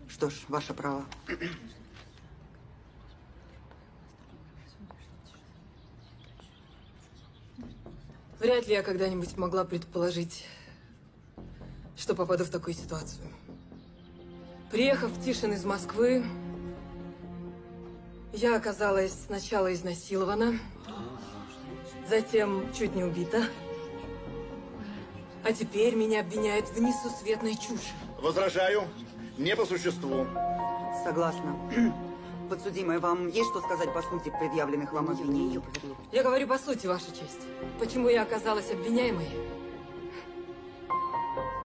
Что ж, ваше право. Вряд ли я когда-нибудь могла предположить, что попаду в такую ситуацию. Приехав в Тишин из Москвы, я оказалась сначала изнасилована, затем чуть не убита, а теперь меня обвиняют в несусветной чуши. Возражаю. Не по существу. Согласна. Подсудимая, вам есть что сказать по сути предъявленных вам обвинений? Я говорю по сути, Ваша честь. Почему я оказалась обвиняемой?